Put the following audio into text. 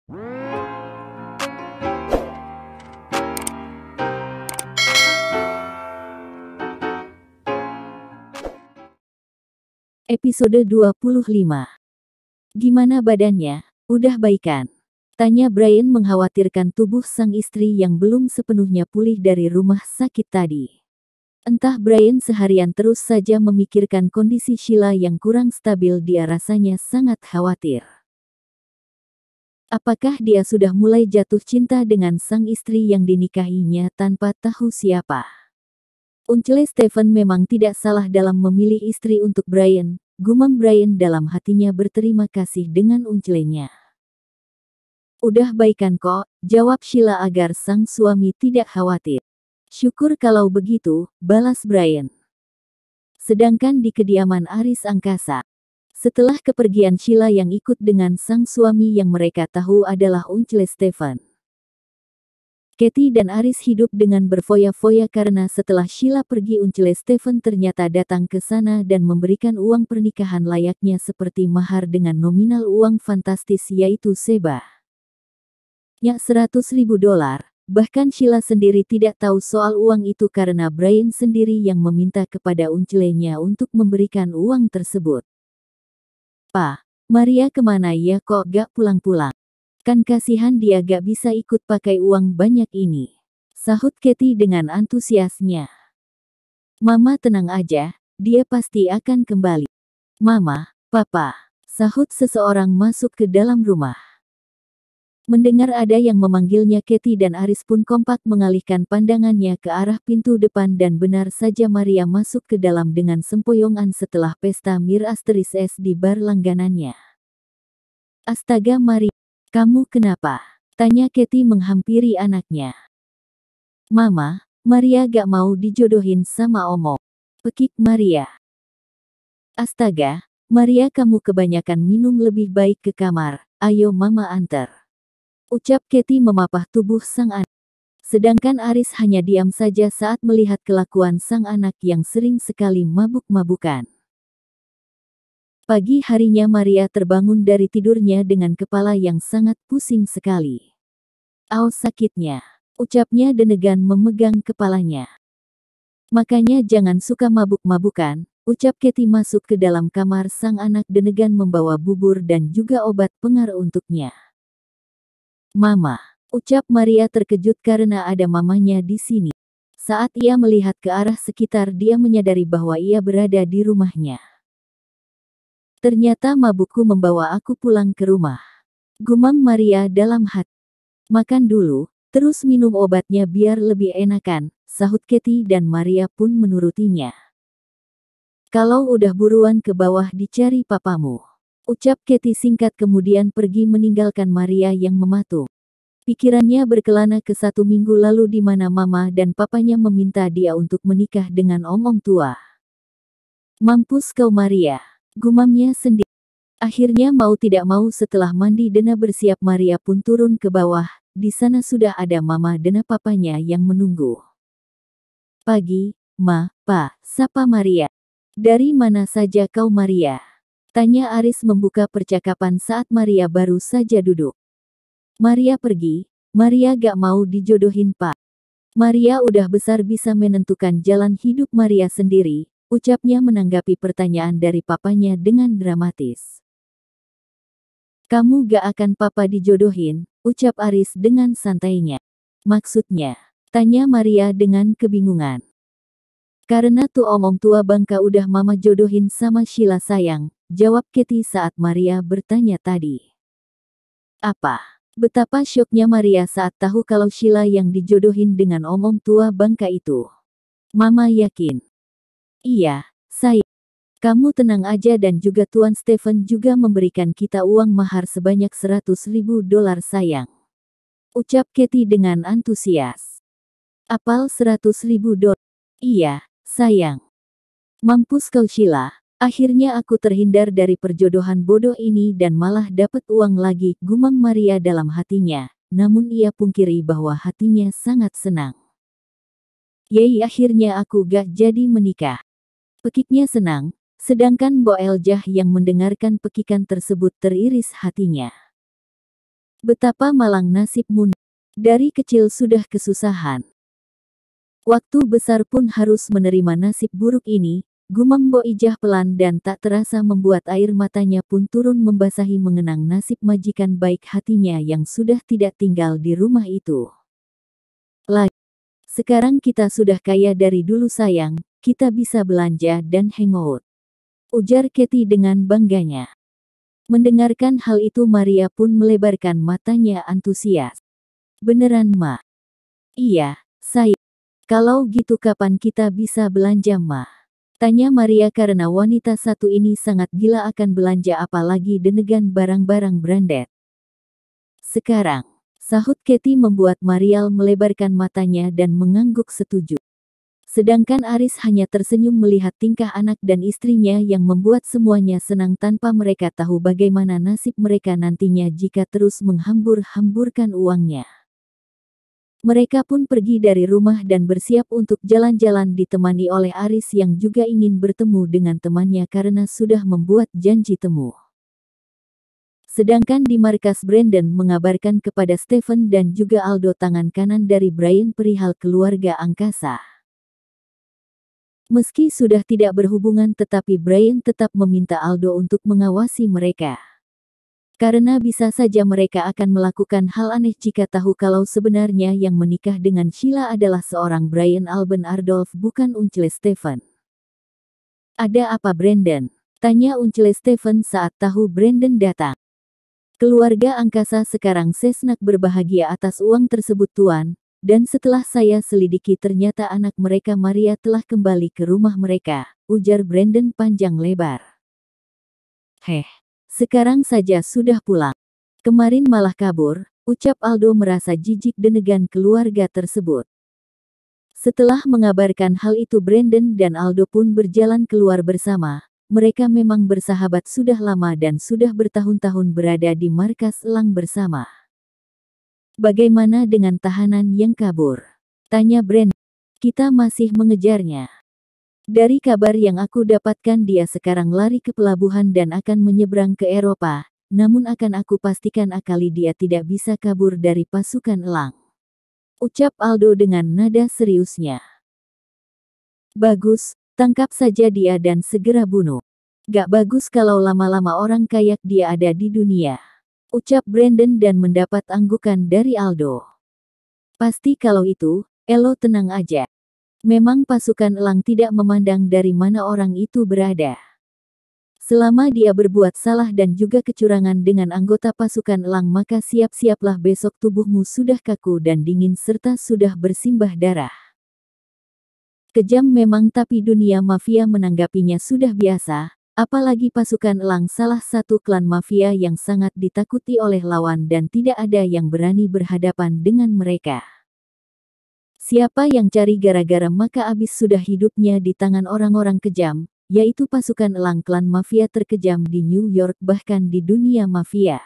Episode 25. Gimana badannya? Udah baikan? Tanya Brian mengkhawatirkan tubuh sang istri yang belum sepenuhnya pulih dari rumah sakit tadi. Entah Brian seharian terus saja memikirkan kondisi Sheila yang kurang stabil, dia rasanya sangat khawatir. Apakah dia sudah mulai jatuh cinta dengan sang istri yang dinikahinya tanpa tahu siapa? Uncle Stephen memang tidak salah dalam memilih istri untuk Brian, gumam Brian dalam hatinya berterima kasih dengan uncle-nya. Udah baikan kok, jawab Sheila agar sang suami tidak khawatir. Syukur kalau begitu, balas Brian. Sedangkan di kediaman Aris Angkasa, setelah kepergian Sheila yang ikut dengan sang suami yang mereka tahu adalah Uncle Stephen, Katie dan Aris hidup dengan berfoya-foya karena setelah Sheila pergi Uncle Stephen ternyata datang ke sana dan memberikan uang pernikahan layaknya seperti mahar dengan nominal uang fantastis yaitu $100,000. Bahkan Sheila sendiri tidak tahu soal uang itu karena Brian sendiri yang meminta kepada uncle-nya untuk memberikan uang tersebut. "Pa, Maria kemana ya kok gak pulang-pulang? Kan kasihan dia gak bisa ikut pakai uang banyak ini," sahut Katie dengan antusiasnya. "Mama tenang aja, dia pasti akan kembali." "Mama, Papa," sahut seseorang masuk ke dalam rumah. Mendengar ada yang memanggilnya, Katie dan Aris pun kompak mengalihkan pandangannya ke arah pintu depan dan benar saja Maria masuk ke dalam dengan sempoyongan setelah pesta Mir Asteris es di bar langganannya. "Astaga Maria, kamu kenapa?" tanya Katie menghampiri anaknya. "Mama, Maria gak mau dijodohin sama Omo," pekik Maria. "Astaga, Maria kamu kebanyakan minum, lebih baik ke kamar, ayo mama antar," ucap Katie memapah tubuh sang anak. Sedangkan Aris hanya diam saja saat melihat kelakuan sang anak yang sering sekali mabuk-mabukan. Pagi harinya Maria terbangun dari tidurnya dengan kepala yang sangat pusing sekali. "Aw sakitnya," ucapnya denegan memegang kepalanya. "Makanya jangan suka mabuk-mabukan," ucap Katie masuk ke dalam kamar sang anak denegan membawa bubur dan juga obat pengar untuknya. "Mama," ucap Maria terkejut karena ada mamanya di sini. Saat ia melihat ke arah sekitar dia menyadari bahwa ia berada di rumahnya. "Ternyata mabukku membawa aku pulang ke rumah," gumam Maria dalam hati. "Makan dulu, terus minum obatnya biar lebih enakan," sahut Katie dan Maria pun menurutinya. "Kalau udah buruan ke bawah dicari papamu," ucap Katie singkat kemudian pergi meninggalkan Maria yang mematung. Pikirannya berkelana ke 1 minggu lalu di mana mama dan papanya meminta dia untuk menikah dengan om-om tua. "Mampus kau Maria," gumamnya sendiri. Akhirnya mau tidak mau setelah mandi dena bersiap Maria pun turun ke bawah, di sana sudah ada mama dena papanya yang menunggu. "Pagi, Ma, Pa," sapa Maria. "Dari mana saja kau Maria?" tanya Aris membuka percakapan saat Maria baru saja duduk. "Maria pergi, Maria gak mau dijodohin Pak. Maria udah besar bisa menentukan jalan hidup Maria sendiri," ucapnya menanggapi pertanyaan dari papanya dengan dramatis. "Kamu gak akan papa dijodohin," ucap Aris dengan santainya. "Maksudnya?" tanya Maria dengan kebingungan. "Karena tuh om-om tua bangka udah mama jodohin sama Sheila sayang," jawab Katie saat Maria bertanya tadi. "Apa?" Betapa syoknya Maria saat tahu kalau Sheila yang dijodohin dengan om-om tua bangka itu. "Mama yakin?" "Iya, sayang. Kamu tenang aja dan juga Tuan Stephen juga memberikan kita uang mahar sebanyak $100,000 sayang," ucap Katie dengan antusias. "Apal $100,000? "Iya, sayang. Mampus kau Sheila, akhirnya aku terhindar dari perjodohan bodoh ini dan malah dapat uang lagi," gumam Maria dalam hatinya, namun ia pungkiri bahwa hatinya sangat senang. "Yeay akhirnya aku gak jadi menikah," pekiknya senang, sedangkan Bo Eljah yang mendengarkan pekikan tersebut teriris hatinya. Betapa malang nasibmu. Dari kecil sudah kesusahan. Waktu besar pun harus menerima nasib buruk ini, gumam Bo Ijah pelan dan tak terasa membuat air matanya pun turun membasahi mengenang nasib majikan baik hatinya yang sudah tidak tinggal di rumah itu. Lagi, sekarang kita sudah kaya dari dulu sayang, kita bisa belanja dan hangout. Ujar Katie dengan bangganya. Mendengarkan hal itu Maria pun melebarkan matanya antusias. Beneran Ma? Iya, sayang. Kalau gitu kapan kita bisa belanja Ma? Tanya Maria karena wanita satu ini sangat gila akan belanja apalagi dengan barang-barang branded. Sekarang, sahut Katie membuat Marial melebarkan matanya dan mengangguk setuju. Sedangkan Aris hanya tersenyum melihat tingkah anak dan istrinya yang membuat semuanya senang tanpa mereka tahu bagaimana nasib mereka nantinya jika terus menghambur-hamburkan uangnya. Mereka pun pergi dari rumah dan bersiap untuk jalan-jalan ditemani oleh Aris yang juga ingin bertemu dengan temannya karena sudah membuat janji temu. Sedangkan di markas Brandon mengabarkan kepada Stephen dan juga Aldo tangan kanan dari Brian perihal keluarga angkasa. Meski sudah tidak berhubungan tetapi Brian tetap meminta Aldo untuk mengawasi mereka. Karena bisa saja mereka akan melakukan hal aneh jika tahu kalau sebenarnya yang menikah dengan Sheila adalah seorang Brian Alban Ardolph bukan Uncle Stephen. Ada apa Brandon? Tanya Uncle Stephen saat tahu Brandon datang. Keluarga angkasa sekarang sesnak berbahagia atas uang tersebut tuan, dan setelah saya selidiki ternyata anak mereka Maria telah kembali ke rumah mereka, ujar Brandon panjang lebar. Sekarang saja sudah pulang. Kemarin malah kabur, ucap Aldo merasa jijik dengan keluarga tersebut. Setelah mengabarkan hal itu Brandon dan Aldo pun berjalan keluar bersama. Mereka memang bersahabat sudah lama dan sudah bertahun-tahun berada di markas elang bersama. Bagaimana dengan tahanan yang kabur? Tanya Brandon. Kita masih mengejarnya. Dari kabar yang aku dapatkan dia sekarang lari ke pelabuhan dan akan menyeberang ke Eropa, namun akan aku pastikan akali dia tidak bisa kabur dari pasukan elang. Ucap Aldo dengan nada seriusnya. Bagus, tangkap saja dia dan segera bunuh. Gak bagus kalau lama-lama orang kayak dia ada di dunia. Ucap Brandon dan mendapat anggukan dari Aldo. Pasti kalau itu, Elo tenang aja. Memang pasukan elang tidak memandang dari mana orang itu berada. Selama dia berbuat salah dan juga kecurangan dengan anggota pasukan elang maka siap-siaplah besok tubuhmu sudah kaku dan dingin serta sudah bersimbah darah. Kejam memang tapi dunia mafia menanggapinya sudah biasa, apalagi pasukan elang salah satu klan mafia yang sangat ditakuti oleh lawan dan tidak ada yang berani berhadapan dengan mereka. Siapa yang cari gara-gara maka abis sudah hidupnya di tangan orang-orang kejam, yaitu pasukan elang klan mafia terkejam di New York bahkan di dunia mafia.